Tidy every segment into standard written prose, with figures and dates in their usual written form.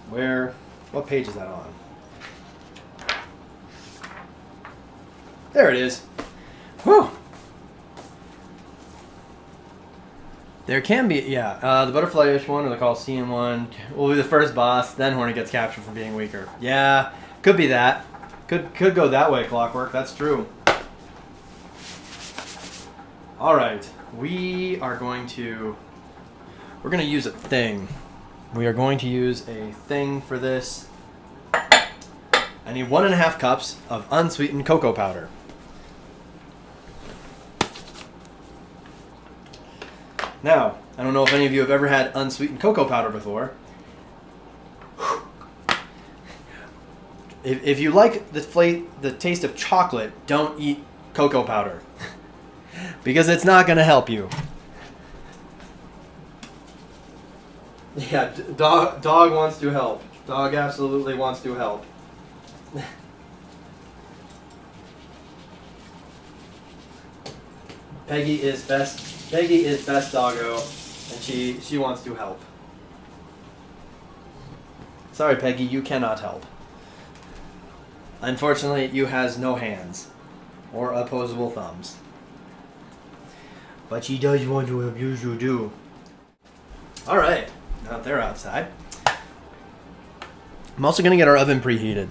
What page is that on? There it is. Whew. There can be, yeah. The Butterfly-ish one or the Coliseum one will be the first boss, then Hornet gets captured for being weaker. Yeah, could be that. Could go that way, Clockwork. That's true. All right, we're going to use a thing. We are going to use a thing for this. I need 1.5 cups of unsweetened cocoa powder. Now, I don't know if any of you have ever had unsweetened cocoa powder before. If you like the taste of chocolate, don't eat cocoa powder. Because it's not going to help you. Yeah, dog wants to help. Dog absolutely wants to help. Peggy is best doggo, and she wants to help. Sorry, Peggy, you cannot help. Unfortunately, you has no hands or opposable thumbs. But she does want to abuse you, do. All right, now they're outside. I'm also gonna get our oven preheated.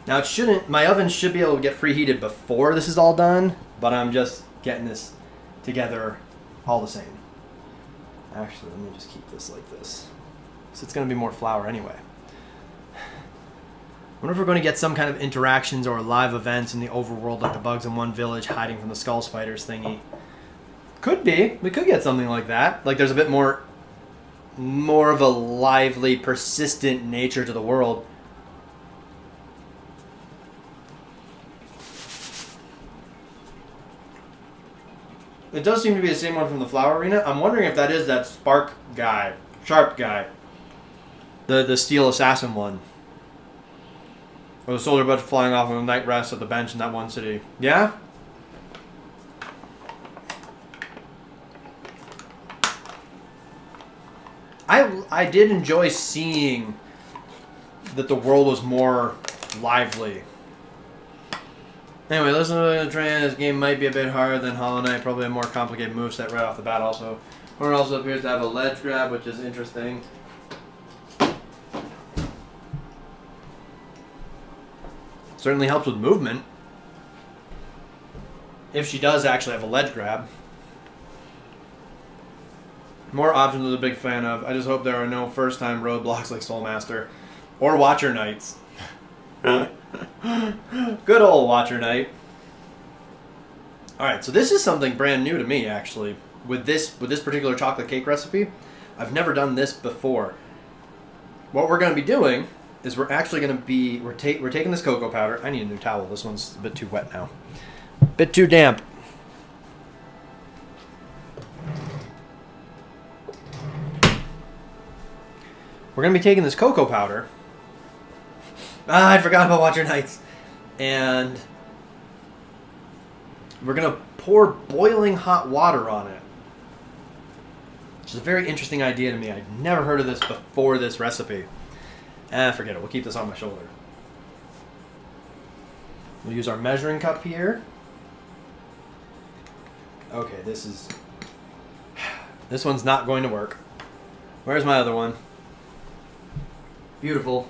Now my oven should be able to get preheated before this is all done, but I'm just getting this together all the same. Actually, let me just keep this like this. So it's gonna be more flour anyway. I wonder if we're going to get some kind of interactions or live events in the overworld like the bugs in one village hiding from the skull spiders thingy. Could be. We could get something like that. Like there's a bit more of a lively, persistent nature to the world. It does seem to be the same one from the Flower Arena. I'm wondering if that is that Sharp guy. The Steel Assassin one. Or the Solar Bud flying off on a night rest at the bench in that one city. Yeah? I did enjoy seeing that the world was more lively. Anyway, listen to the train. This game might be a bit harder than Hollow Knight. Probably a more complicated moveset right off the bat also. Hornet also appears to have a ledge grab, which is interesting. Certainly helps with movement. If she does actually have a ledge grab. More options I'm a big fan of. I just hope there are no first-time roadblocks like Soulmaster. Or Watcher Knights. Good old Watcher Knight. Alright, so this is something brand new to me, actually. With this particular chocolate cake recipe. I've never done this before. What we're going to be doing is we're taking this cocoa powder. I need a new towel. This one's a bit too wet now. A bit too damp. We're going to be taking this cocoa powder. I forgot about Watcher Knights. And we're going to pour boiling hot water on it. Which is a very interesting idea to me. I'd never heard of this before this recipe. Forget it. We'll keep this on my shoulder. We'll use our measuring cup here. Okay, this one's not going to work. Where's my other one? Beautiful.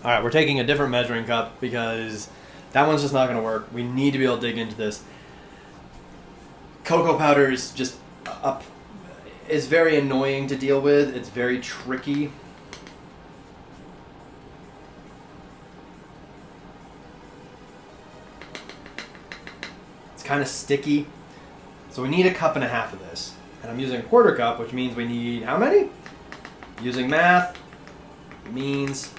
Alright, we're taking a different measuring cup because that one's just not going to work. We need to be able to dig into this. Cocoa powder is just is very annoying to deal with. It's very tricky. It's kind of sticky. So we need 1.5 cups of this. And I'm using a 1/4 cup, which means we need how many? Using math means...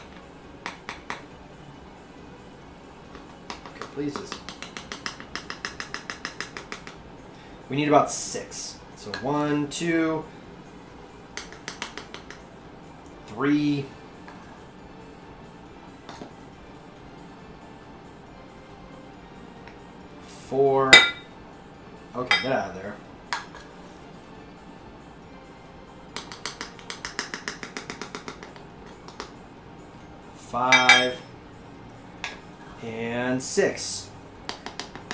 Okay, please just... We need about 6. So 1, 2, 3, 4, Okay, get out of there. Five and 6.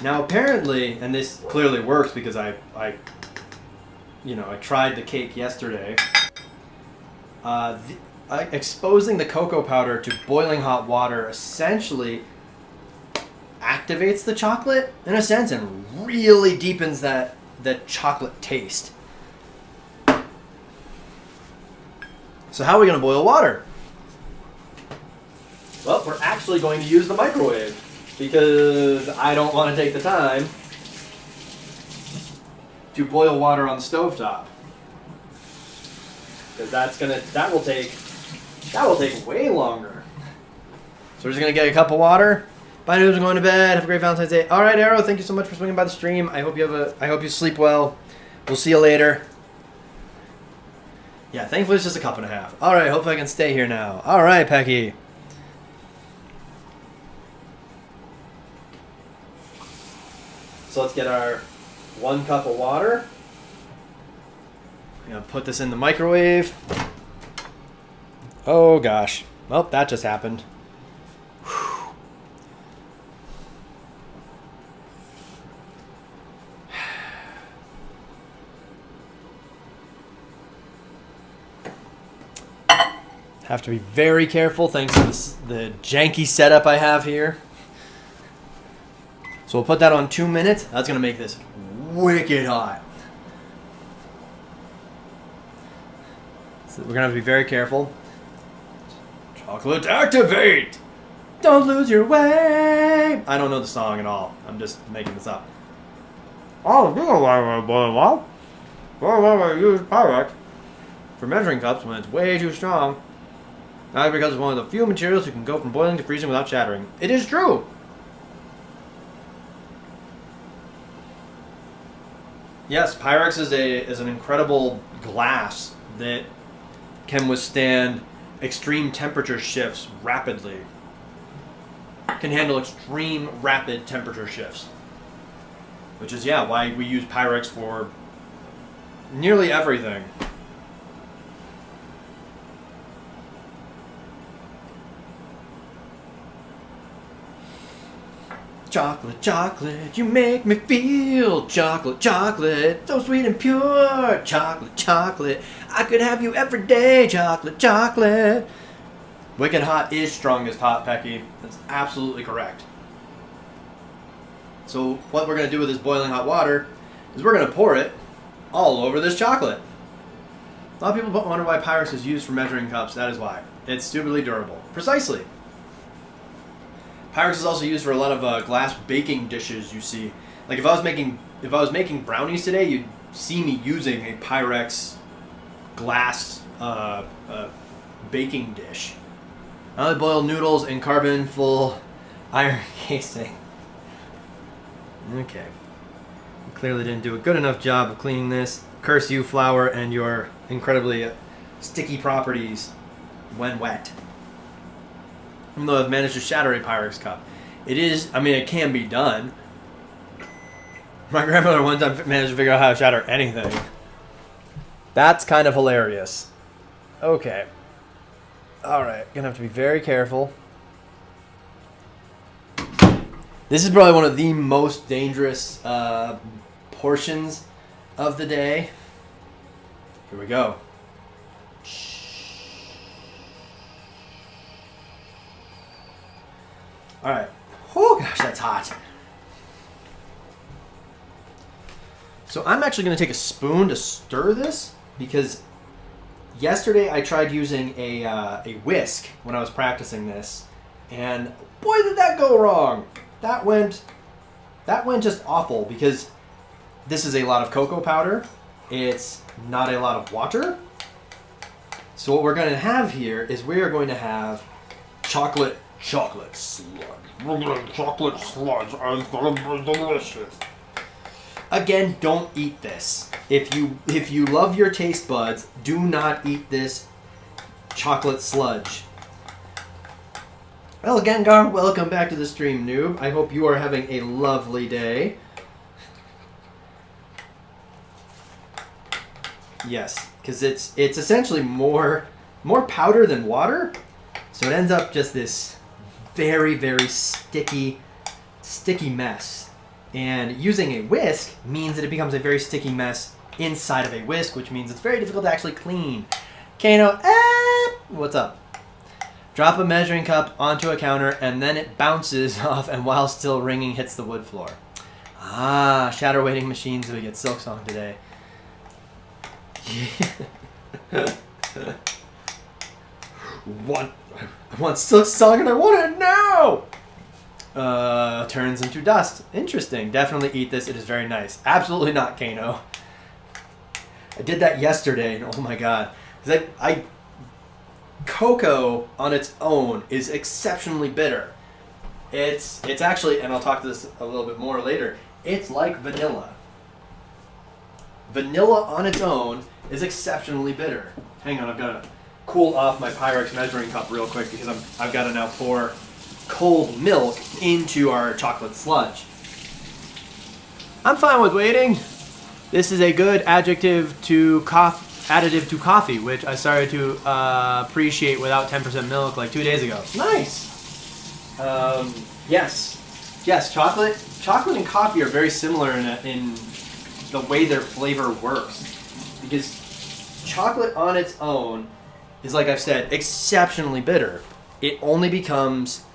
Now apparently, and this clearly works because I tried the cake yesterday. Exposing the cocoa powder to boiling hot water essentially activates the chocolate in a sense and really deepens that chocolate taste. So how are we going to boil water? Well, we're actually going to use the microwave because I don't want to take the time to boil water on the stovetop. Because that will take way longer. So we're just gonna get a cup of water. Bye, noobs. I'm going to bed. Have a great Valentine's Day. All right, Arrow. Thank you so much for swinging by the stream. I hope you sleep well. We'll see you later. Yeah, thankfully it's just a cup and a half. All right, hopefully I can stay here now. All right, Pecky. So let's get our 1 cup of water. I'm gonna put this in the microwave. Oh gosh. Well, that just happened. Whew. Have to be very careful thanks to the janky setup I have here. So we'll put that on 2 minutes. That's gonna make this wicked hot. So we're gonna have to be very careful. Chocolate activate! Don't lose your way! I don't know the song at all. I'm just making this up. Oh, you know why I boil well. Why I use Pyrex for measuring cups when it's way too strong. Not because it's one of the few materials you can go from boiling to freezing without shattering. It is true! Yes, Pyrex is an incredible glass that can withstand extreme temperature shifts rapidly. Can handle extreme rapid temperature shifts. Which is, yeah, why we use Pyrex for nearly everything. Chocolate, chocolate, you make me feel. Chocolate, chocolate, so sweet and pure. Chocolate, chocolate, I could have you every day. Chocolate, chocolate. Wicked hot is strongest hot, Pecky. That's absolutely correct. So what we're going to do with this boiling hot water is we're going to pour it all over this chocolate. A lot of people wonder why Pyrex is used for measuring cups. That is why. It's stupidly durable. Precisely. Pyrex is also used for a lot of glass baking dishes you see. Like if I was making brownies today, you'd see me using a Pyrex glass baking dish. I only boil noodles in carbon full iron casing. Okay. Clearly didn't do a good enough job of cleaning this. Curse you, flour, and your incredibly sticky properties when wet. Even though I've managed to shatter a Pyrex cup. It can be done. My grandmother one time managed to figure out how to shatter anything. That's kind of hilarious. Okay. Alright, gonna have to be very careful. This is probably one of the most dangerous portions of the day. Here we go. Alright. Oh gosh, that's hot. So I'm actually going to take a spoon to stir this because yesterday I tried using a whisk when I was practicing this, and boy did that go wrong. That went just awful because this is a lot of cocoa powder. It's not a lot of water. So what we're going to have here is we are going to have chocolate sludge. Chocolate sludge is going to be delicious. Again, don't eat this. If you love your taste buds, do not eat this chocolate sludge. Well, Gengar, welcome back to the stream, noob. I hope you are having a lovely day. Yes, because it's essentially more powder than water, so it ends up just this very, very sticky mess. And using a whisk means that it becomes a very sticky mess inside of a whisk, which means it's very difficult to actually clean. Kano, what's up? Drop a measuring cup onto a counter, and then it bounces off, and while still ringing, hits the wood floor. Ah, shatter weighting machines. We get Silksong today. I want Silksong, and I want it now! Turns into dust. Interesting. Definitely eat this. It is very nice. Absolutely not, Kano. I did that yesterday, and oh my god. Cocoa on its own is exceptionally bitter. It's actually, and I'll talk to this a little bit more later, it's like vanilla. Vanilla on its own is exceptionally bitter. Hang on, I've got to cool off my Pyrex measuring cup real quick because I've got to now pour cold milk into our chocolate sludge. I'm fine with waiting. This is a good additive to coffee, which I started to appreciate without 10% milk like 2 days ago. Nice. Yes. Chocolate and coffee are very similar in the way their flavor works, because chocolate on its own is, like I've said, exceptionally bitter. It only becomes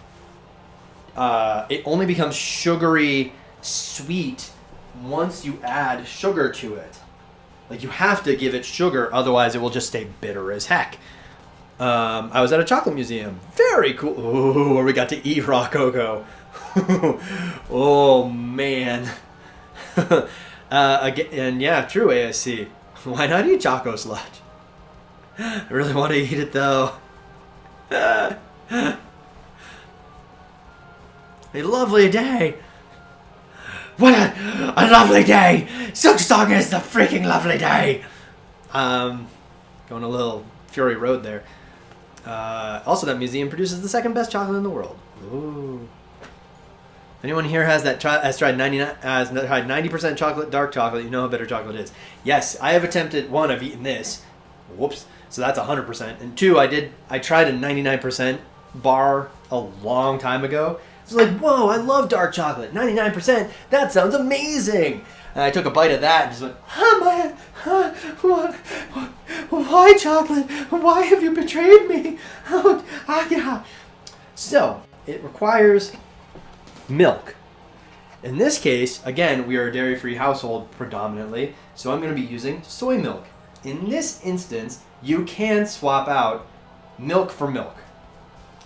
sugary sweet once you add sugar to it. Like, you have to give it sugar, otherwise it will just stay bitter as heck. I was at a chocolate museum. Very cool. Ooh, where we got to eat raw cocoa. Oh, man. Again, and yeah, true, ASC. Why not eat Choco Sludge? I really want to eat it, though. A lovely day. What a lovely day! Silksong is the freaking lovely day! Going a little Fury Road there. Also, that museum produces the second best chocolate in the world. Ooh. Anyone here has tried 90% chocolate, dark chocolate, you know how bitter chocolate is. Yes, I have attempted. One, I've eaten this. Whoops. So that's 100%. And two, I tried a 99% bar a long time ago. It's like, whoa, I love dark chocolate. 99%, that sounds amazing. And I took a bite of that and just went, why chocolate? Why have you betrayed me? Yeah. So, it requires milk. In this case, again, we are a dairy-free household predominantly, so I'm going to be using soy milk. In this instance, you can swap out milk for milk.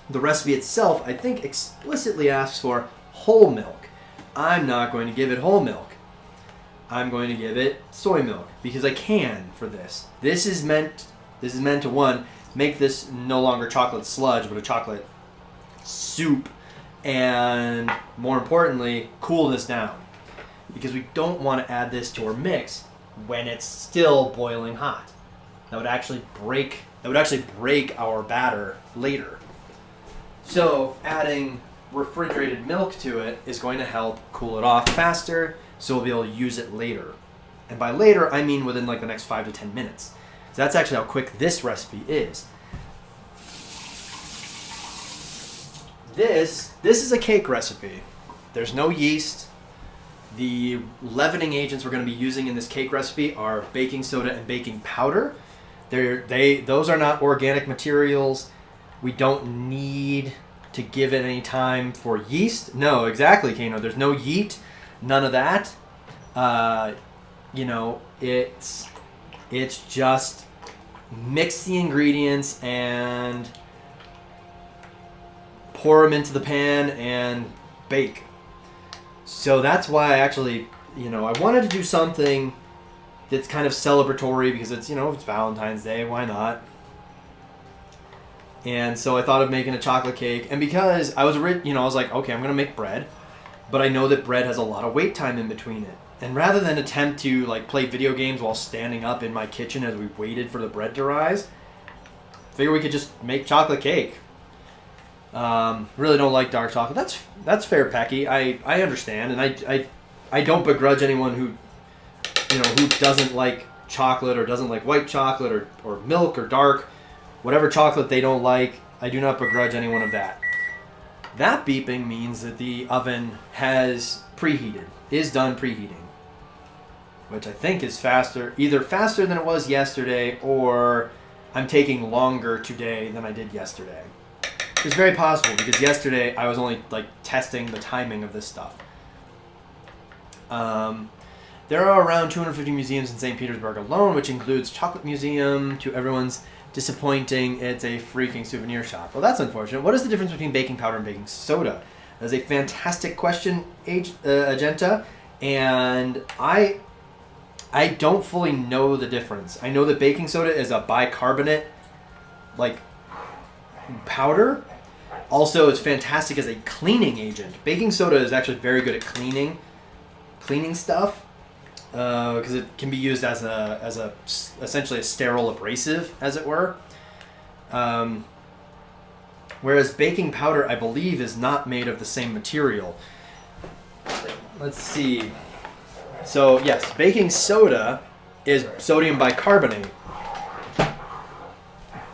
The recipe itself, I think, explicitly asks for whole milk. I'm not going to give it whole milk. I'm going to give it soy milk because I can for this. This is meant to, one, make this no longer chocolate sludge, but a chocolate soup, and more importantly, cool this down, because we don't want to add this to our mix when it's still boiling hot. That would actually break our batter later. So adding refrigerated milk to it is going to help cool it off faster, so we'll be able to use it later. And by later, I mean within like the next 5 to 10 minutes. So that's actually how quick this recipe is. This is a cake recipe. There's no yeast. The leavening agents we're going to be using in this cake recipe are baking soda and baking powder. Those are not organic materials. We don't need to give it any time for yeast. No, exactly, Kano. There's no yeast, none of that. It's just mix the ingredients and pour them into the pan and bake. So that's why I actually, I wanted to do something that's kind of celebratory because it's Valentine's Day. Why not? And so I thought of making a chocolate cake, and because I was like, okay, I'm gonna make bread, but I know that bread has a lot of wait time in between it. And rather than attempt to play video games while standing up in my kitchen as we waited for the bread to rise, I figured we could just make chocolate cake. Really don't like dark chocolate. That's fair, Pecky. I understand, and I don't begrudge anyone who doesn't like chocolate or doesn't like white chocolate or milk or dark, whatever chocolate they don't like, I do not begrudge anyone of that. That beeping means that the oven has preheated, is done preheating, which I think is faster, either faster than it was yesterday or I'm taking longer today than I did yesterday. It's very possible because yesterday I was only like testing the timing of this stuff. There are around 250 museums in St. Petersburg alone, which includes Chocolate Museum. To everyone's disappointing, it's a freaking souvenir shop. Well, that's unfortunate. What is the difference between baking powder and baking soda? That is a fantastic question, Agenta, and I don't fully know the difference. I know that baking soda is a bicarbonate, like, powder. Also, it's fantastic as a cleaning agent. Baking soda is actually very good at cleaning stuff because it can be used as a essentially a sterile abrasive, as it were. Whereas baking powder, I believe, is not made of the same material. Let's see. So yes, baking soda is sodium bicarbonate.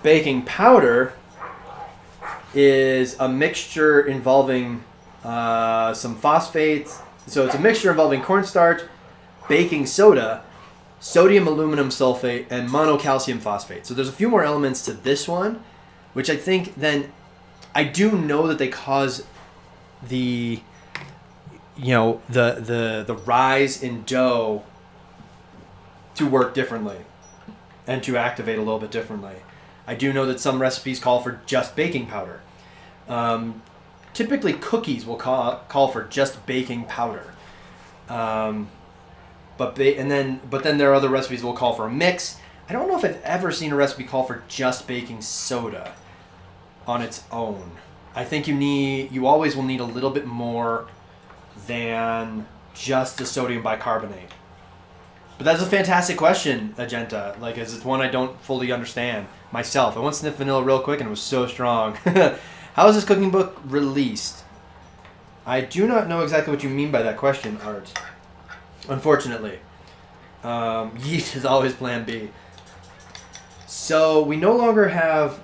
Baking powder is a mixture involving some phosphates. So it's a mixture involving cornstarch, baking soda, sodium aluminum sulfate, and monocalcium phosphate. So there's a few more elements to this one, which I think then I do know that they cause the the rise in dough to work differently and to activate a little bit differently. I do know that some recipes call for just baking powder. Typically, cookies will call for just baking powder. But then there are other recipes that will call for a mix. I don't know if I've ever seen a recipe call for just baking soda on its own. I think you always will need a little bit more than just the sodium bicarbonate. But that's a fantastic question, Agenta. Like, it's one I don't fully understand myself. I once sniffed vanilla real quick and it was so strong. How is this cooking book released? I do not know exactly what you mean by that question, Art. Unfortunately. Yeet is always plan B. So we no longer have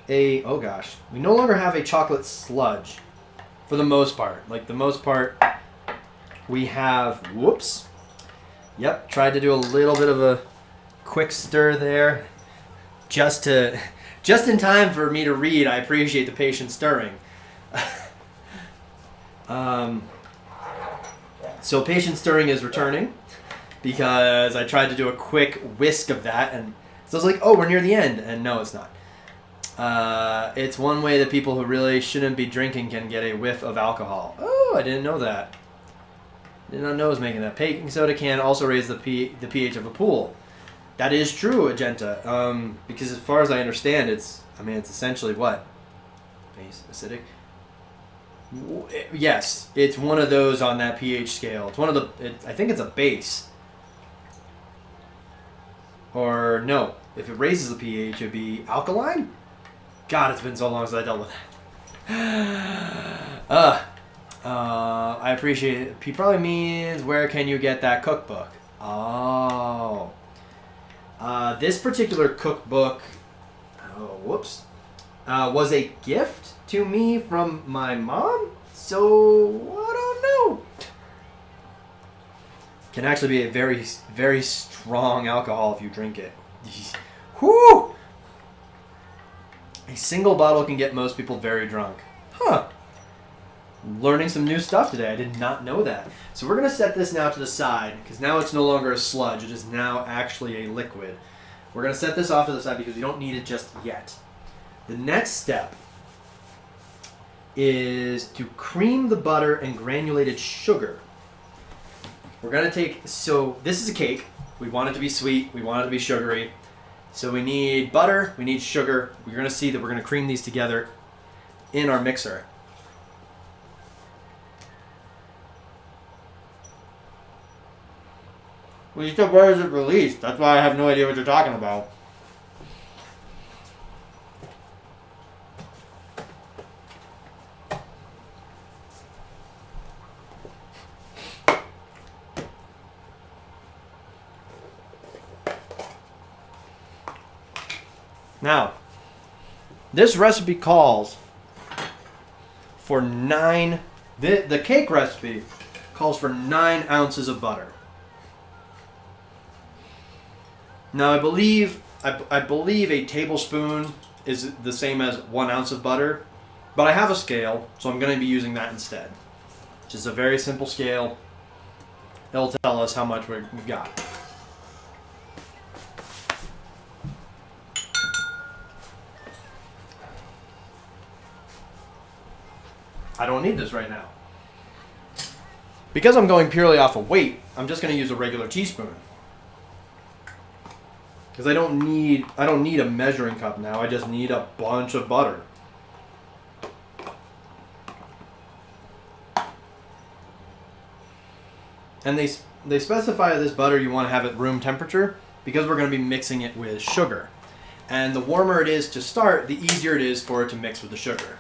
we no longer have a chocolate sludge for the most part. Like, the most part, we have, yep, tried to do a little bit of a quick stir there just in time for me to read. I appreciate the patient stirring. So patient stirring is returning because I tried to do a quick whisk of that, and so I was like, oh, we're near the end, and no, it's not. It's one way that people who really shouldn't be drinking can get a whiff of alcohol. Oh, I didn't know that. Did not know it was making that. Baking soda can also raise the pH of a pool. That is true, Agenta. Because as far as I understand, it's essentially what? Base, acidic? Yes, it's one of those on that pH scale. It's one of the, I think it's a base. Or no, if it raises the pH, it would be alkaline? God, it's been so long since I dealt with that. I appreciate it. He probably means, where can you get that cookbook? Oh. This particular cookbook, was a gift to me from my mom, so I don't know. Can actually be a very, very strong alcohol if you drink it. Whew! A single bottle can get most people very drunk. Huh. Learning some new stuff today. I did not know that. So we're going to set this now to the side, because now it's no longer a sludge. It is now actually a liquid. We're going to set this off to the side because we don't need it just yet. The next step is to cream the butter and granulated sugar. We're going to take, so this is a cake. We want it to be sweet. We want it to be sugary. So we need butter. We need sugar. We're going to see that we're going to cream these together in our mixer. Well, you said, where is it released? That's why I have no idea what you're talking about. Now, this recipe calls for the cake recipe calls for 9 ounces of butter. Now, I believe a tablespoon is the same as 1 ounce of butter, but I have a scale, so I'm going to be using that instead. Just a very simple scale. It'll tell us how much we've got. I don't need this right now. Because I'm going purely off of weight, I'm just going to use a regular teaspoon. Because I don't need a measuring cup now. I just need a bunch of butter. And they specify this butter you want to have at room temperature because we're going to be mixing it with sugar. And the warmer it is to start, the easier it is for it to mix with the sugar.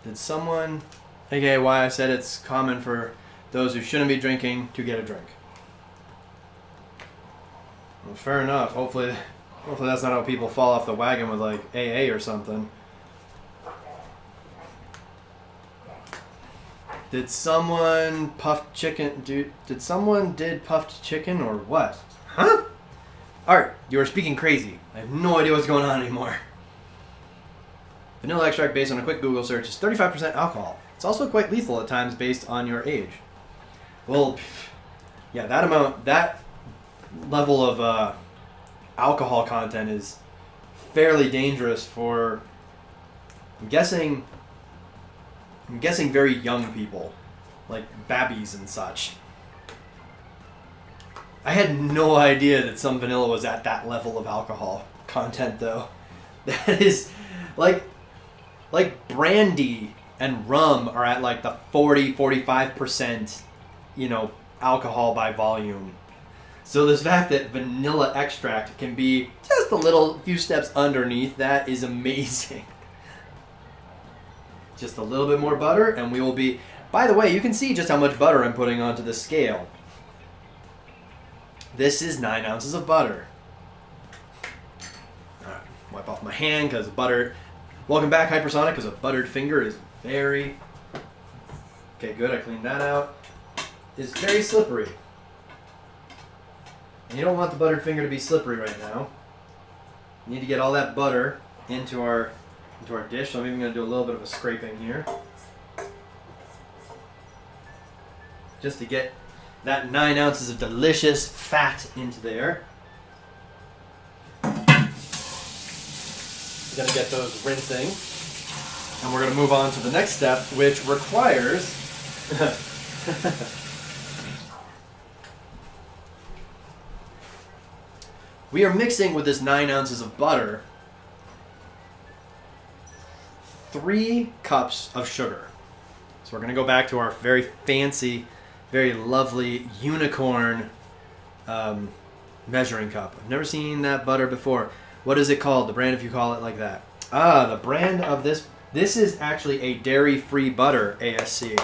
Did someone, aka why I said it's common for those who shouldn't be drinking to get a drink? Well, fair enough. Hopefully that's not how people fall off the wagon with like AA or something. Did someone puffed chicken? Did someone did puffed chicken or what? Huh? Art, you are speaking crazy. I have no idea what's going on anymore. Vanilla extract based on a quick Google search is 35% alcohol. It's also quite lethal at times based on your age. Well, yeah, that level of alcohol content is fairly dangerous for, I'm guessing very young people, like babbies and such. I had no idea that some vanilla was at that level of alcohol content, though. That is, like brandy and rum are at like the 45%, alcohol by volume. So this fact that vanilla extract can be just a few steps underneath that is amazing. Just a little bit more butter and we will be... By the way, you can see just how much butter I'm putting onto the scale. This is 9 ounces of butter. Alright, wipe off my hand because butter... Welcome back, Hypersonic, because a buttered finger is very... Okay, good, I cleaned that out. It's very slippery. And you don't want the buttered finger to be slippery right now. You need to get all that butter into our dish, so I'm even going to do a little bit of a scraping here. Just to get that 9 ounces of delicious fat into there. We're going to get those rinsing. And we're going to move on to the next step, which requires... We are mixing with this 9 ounces of butter 3 cups of sugar. So we're going to go back to our very fancy, very lovely unicorn measuring cup. I've never seen that butter before. What is it called? The brand, if you call it like that. The brand of this is actually a dairy-free butter, ASC.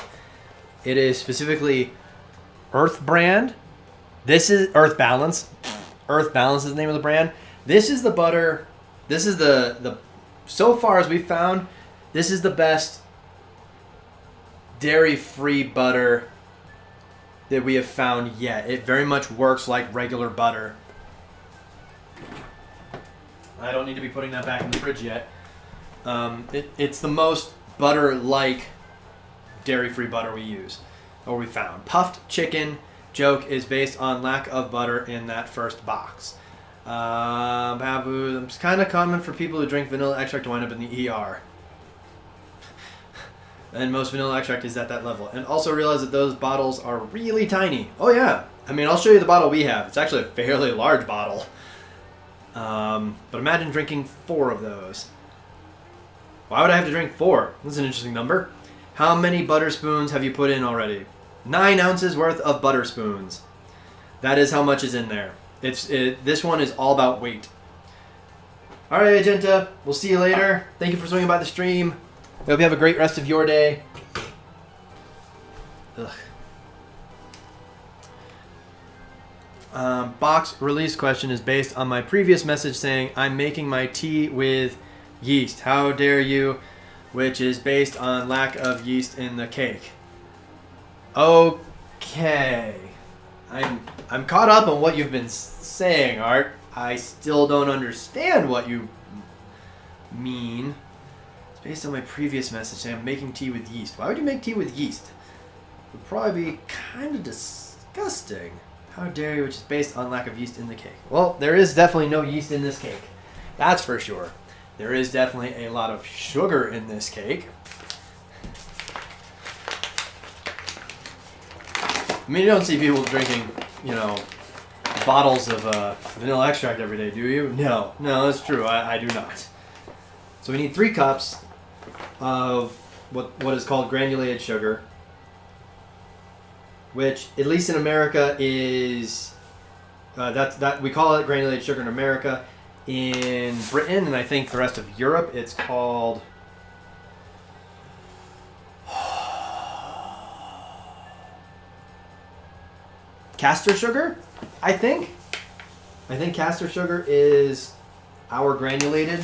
It is specifically Earth brand. This is Earth Balance. Earth Balance is the name of the brand. This is the butter. This is the so far as we've found, this is the best dairy-free butter that we have found yet. It very much works like regular butter. I don't need to be putting that back in the fridge yet. It's the most butter-like dairy-free butter we use, or we found. Puffed chicken joke is based on lack of butter in that first box. Babu, it's kind of common for people who drink vanilla extract to wind up in the ER. And most vanilla extract is at that level. And also realize that those bottles are really tiny. Oh yeah. I mean, I'll show you the bottle we have. It's actually a fairly large bottle. But imagine drinking 4 of those. Why would I have to drink 4? This is an interesting number. How many butter spoons have you put in already? 9 ounces worth of butter spoons. That is how much is in there. This one is all about weight. Alright, Agenta. We'll see you later. Thank you for swinging by the stream. I hope you have a great rest of your day. Ugh. Box release question is based on my previous message saying I'm making my tea with yeast. How dare you? Which is based on lack of yeast in the cake. Okay. I'm caught up on what you've been saying, Art. I still don't understand what you mean. It's based on my previous message saying I'm making tea with yeast. Why would you make tea with yeast? It would probably be kind of disgusting. How dare you, which is based on lack of yeast in the cake. Well, there is definitely no yeast in this cake. That's for sure. There is definitely a lot of sugar in this cake. I mean, you don't see people drinking, bottles of vanilla extract every day, do you? No, that's true. I do not. So we need 3 cups of what is called granulated sugar, which at least in America is that we call it granulated sugar in America. In Britain and I think the rest of Europe, it's called caster sugar, I think. I think caster sugar is our granulated.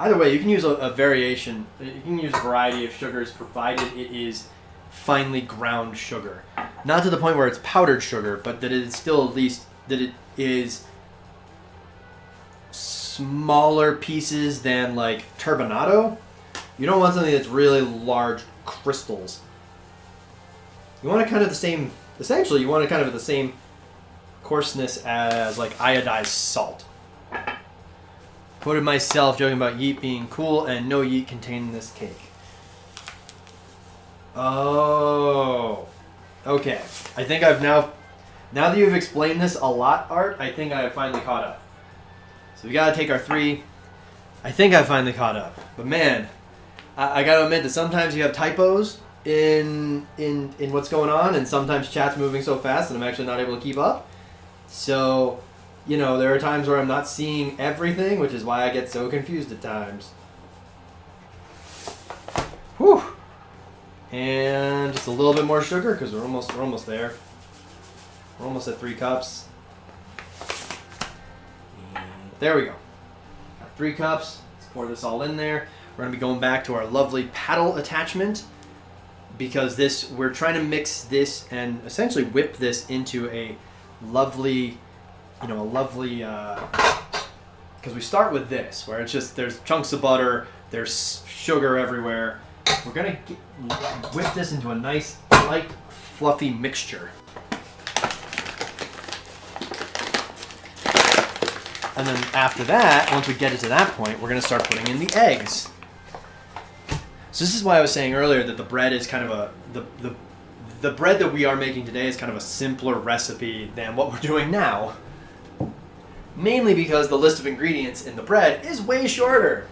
Either way, you can use a variation. You can use a variety of sugars provided it is finely ground sugar. Not to the point where it's powdered sugar, but that it is still at least that it is smaller pieces than like turbinado. You don't want something that's really large crystals. You want it kind of the same, essentially you want it kind of the same coarseness as like iodized salt. Quoted myself joking about yeast being cool and no yeast contained in this cake. Oh, okay. I think I've now that you've explained this a lot, Art, I think I have finally caught up. So we gotta take our 3. I think I finally caught up. But man, I gotta admit that sometimes you have typos in what's going on, and sometimes chat's moving so fast that I'm actually not able to keep up. So, there are times where I'm not seeing everything, which is why I get so confused at times. Whew. And just a little bit more sugar because we're almost there. We're almost at 3 cups. There we go. Got 3 cups. Let's pour this all in there. We're going to be going back to our lovely paddle attachment because we're trying to mix this and essentially whip this into a lovely, because we start with this where it's just, there's chunks of butter, there's sugar everywhere. We're going to whip this into a nice, light, fluffy mixture. And then after that, once we get it to that point, we're going to start putting in the eggs. So this is why I was saying earlier that the bread is kind of the bread that we are making today is kind of a simpler recipe than what we're doing now. Mainly because the list of ingredients in the bread is way shorter.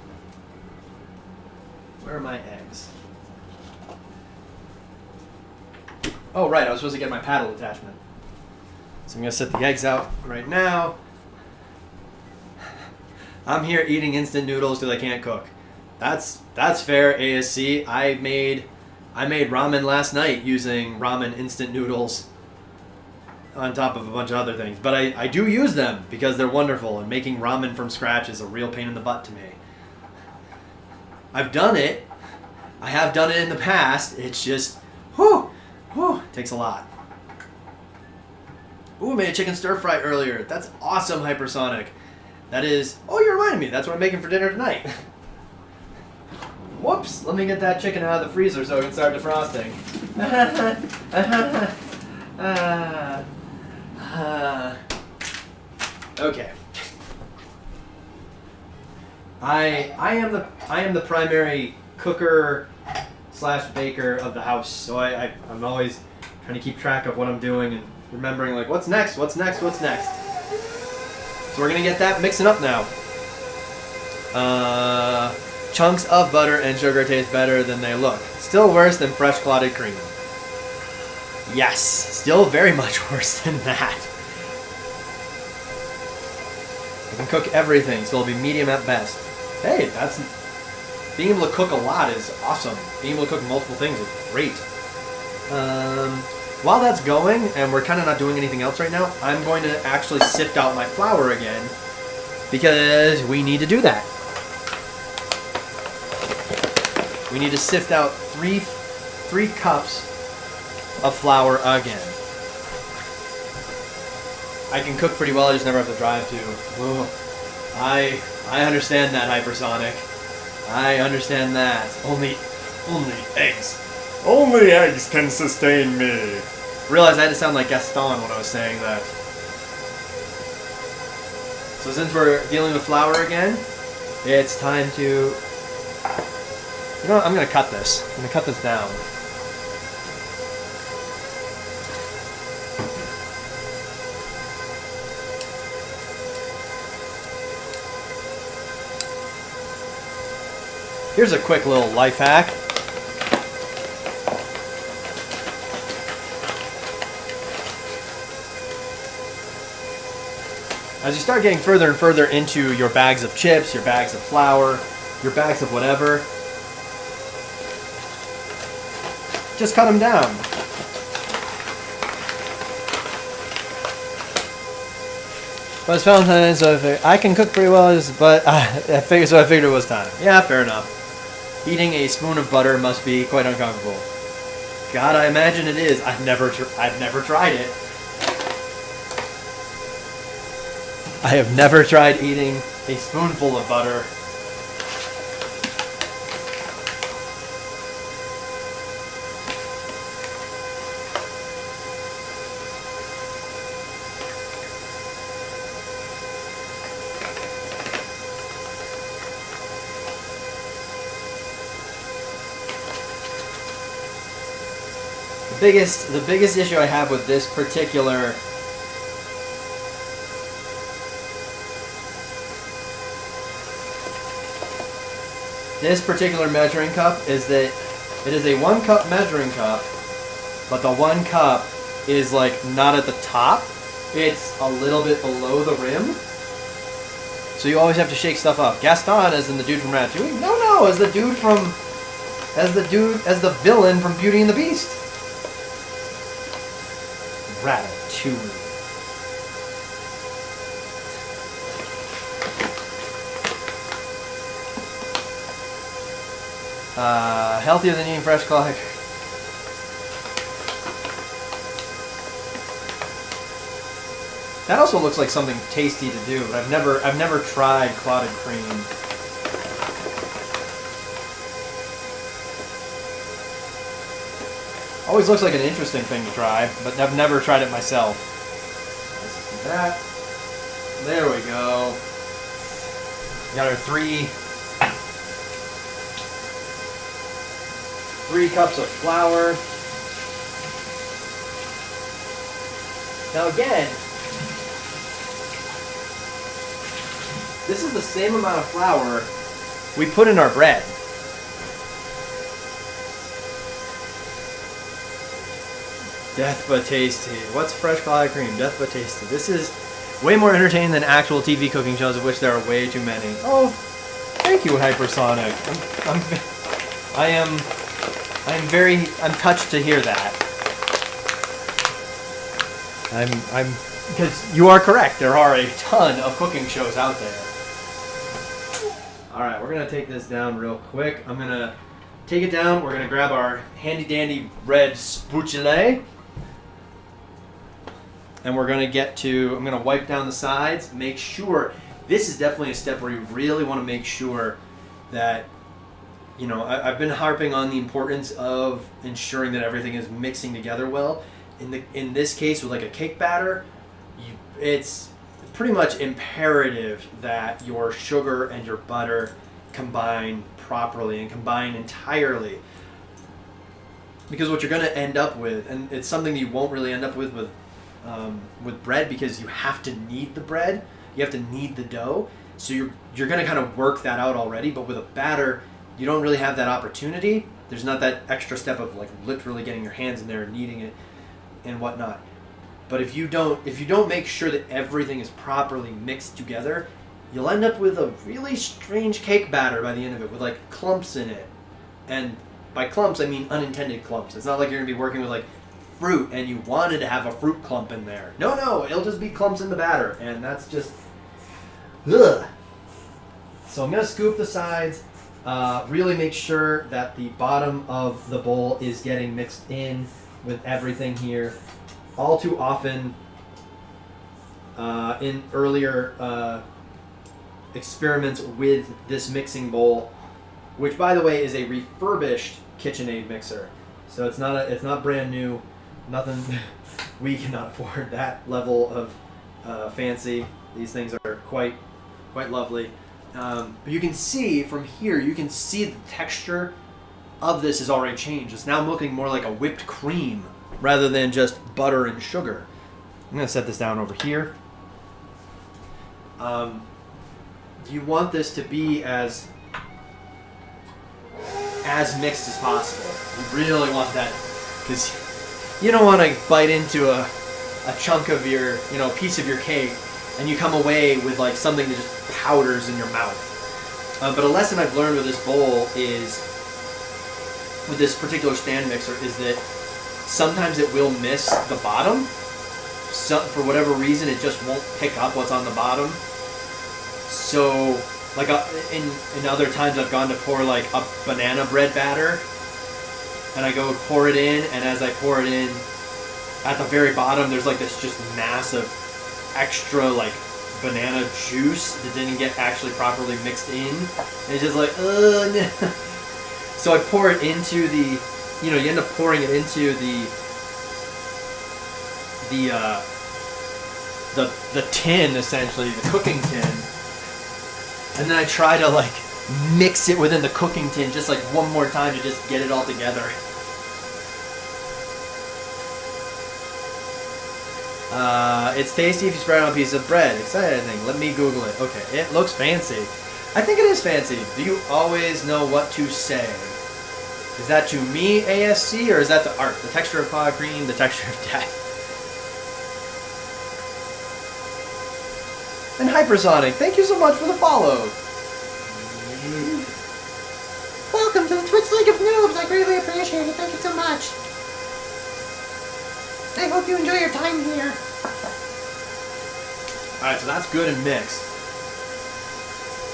Where are my eggs? Oh, right, I was supposed to get my paddle attachment. So I'm going to set the eggs out right now. I'm here eating instant noodles because I can't cook. That's fair, ASC. I made ramen last night using ramen instant noodles on top of a bunch of other things. But I do use them because they're wonderful, and making ramen from scratch is a real pain in the butt to me. I've done it. I have done it in the past. It's just, it takes a lot. Ooh, made a chicken stir fry earlier. That's awesome, Hypersonic. That is, you reminded me. That's what I'm making for dinner tonight. Whoops, let me get that chicken out of the freezer so we can start defrosting. Okay. I am the primary cooker / baker of the house, so I'm always trying to keep track of what I'm doing and remembering like what's next. So we're gonna get that mixing up now. Chunks of butter and sugar taste better than they look. Still worse than fresh clotted cream. Yes, still very much worse than that. I can cook everything, so it'll be medium at best. Hey, being able to cook a lot is awesome. Being able to cook multiple things is great. while that's going, and we're kind of not doing anything else right now, I'm going to actually sift out my flour again, because we need to do that. We need to sift out three cups of flour again. I can cook pretty well, I just never have to drive to. Whoa. I understand that, Hypersonic. I understand that. Only eggs. Only eggs can sustain me. Realized I had to sound like Gaston when I was saying that. So since we're dealing with flour again, it's time to... You know what? I'm going to cut this. I'm going to cut this down. Here's a quick little life hack. As you start getting further and further into your bags of chips, your bags of flour, your bags of whatever, just cut them down. But it's Valentine's, so I can cook pretty well, but I figured it was time. Yeah, fair enough. Eating a spoon of butter must be quite uncomfortable. God, I imagine it is. I've never tried it. I have never tried eating a spoonful of butter. The biggest issue I have with this particular measuring cup is that it is a 1 cup measuring cup, but the 1 cup is like not at the top. It's a little bit below the rim. So you always have to shake stuff up. Gaston, as in the dude from Ratatouille? No, as the villain from Beauty and the Beast. Ratatouille. Healthier than eating fresh clotted. That also looks like something tasty to do, but I've never tried clotted cream. Always looks like an interesting thing to try, but I've never tried it myself. Let's do that. There we go. Got our three cups of flour. Now again, this is the same amount of flour we put in our bread. Death but tasty. What's fresh clotted cream? Death but tasty. This is way more entertaining than actual TV cooking shows, of which there are way too many. Oh, thank you, Hypersonic. I'm touched to hear that. Because you are correct. There are a ton of cooking shows out there. All right, we're gonna take this down real quick. I'm gonna take it down. We're gonna grab our handy dandy red spatula, and we're gonna I'm gonna wipe down the sides. Make sure, this is definitely a step where you really want to make sure that, you know, I've been harping on the importance of ensuring that everything is mixing together well. In this case, with like a cake batter, it's pretty much imperative that your sugar and your butter combine properly and combine entirely. Because what you're going to end up with, and it's something you won't really end up with bread, because you have to knead the bread, you have to knead the dough, so you're going to kind of work that out already. But with a batter, you don't really have that opportunity. There's not that extra step of like literally getting your hands in there and kneading it and whatnot. But if you don't make sure that everything is properly mixed together, you'll end up with a really strange cake batter by the end of it, with like clumps in it. And by clumps, I mean unintended clumps. It's not like you're going to be working with like fruit and you wanted to have a fruit clump in there. No, it'll just be clumps in the batter, and that's just, ugh. So I'm gonna scoop the sides, really make sure that the bottom of the bowl is getting mixed in with everything here. All too often, in earlier experiments with this mixing bowl, which by the way is a refurbished KitchenAid mixer, so it's not brand new, nothing. We cannot afford that level of fancy. These things are quite lovely, but you can see from here, you can see the texture of this has already changed. It's now looking more like a whipped cream rather than just butter and sugar. I'm gonna set this down over here. You want this to be as mixed as possible. You really want that, because you don't want to bite into a chunk of your, piece of your cake, and you come away with like something that just powders in your mouth. But a lesson I've learned with this bowl is, with this particular stand mixer, is that sometimes it will miss the bottom. For whatever reason, it just won't pick up what's on the bottom. So, like in other times, I've gone to pour like a banana bread batter, and I go pour it in, and as I pour it in, at the very bottom, there's like this just massive extra like banana juice that didn't get actually properly mixed in. And it's just like, no. So I pour it into the, you end up pouring it into the tin, essentially, the cooking tin. And then I try to like mix it within the cooking tin just like one more time to just get it all together. It's tasty if you spread it on a piece of bread. Exciting. Let me Google it. Okay, it looks fancy. I think it is fancy. Do you always know what to say? Is that to me, ASC, or is that to art? The texture of pod cream, the texture of death. And Hypersonic, thank you so much for the follow. Welcome to the Twitch League of Noobs. I greatly appreciate it. Thank you so much. I hope you enjoy your time here. Alright, so that's good and mixed.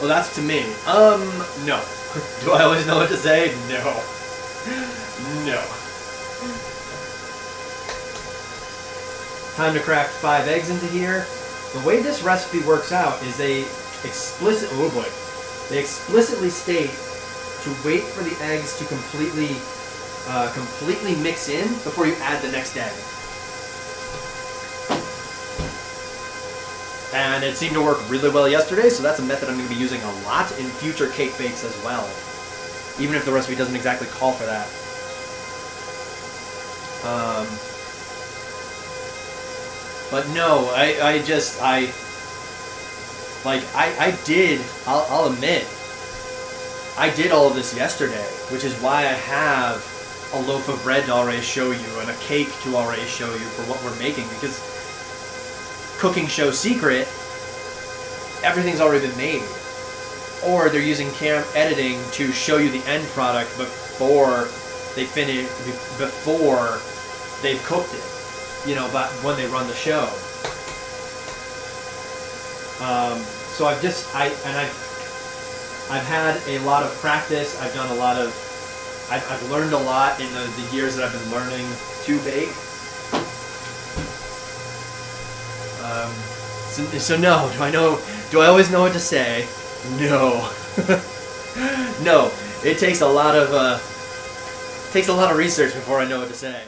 Well, that's to me. No. Do I always know what to say? No. No. Time to crack 5 eggs into here. The way this recipe works out is they explicitly state to wait for the eggs to completely mix in before you add the next egg. And it seemed to work really well yesterday, so that's a method I'm going to be using a lot in future cake bakes as well, even if the recipe doesn't exactly call for that. But no, I'll admit, I did all of this yesterday, which is why I have a loaf of bread to already show you and a cake to already show you for what we're making, because cooking show secret, everyth's already been made. Or they're using editing to show you the end product before they've cooked it. But when they run the show. So I've had a lot of practice. I've learned a lot in the years that I've been learning to bake. So no, do I always know what to say? No. No, it takes a lot of research before I know what to say.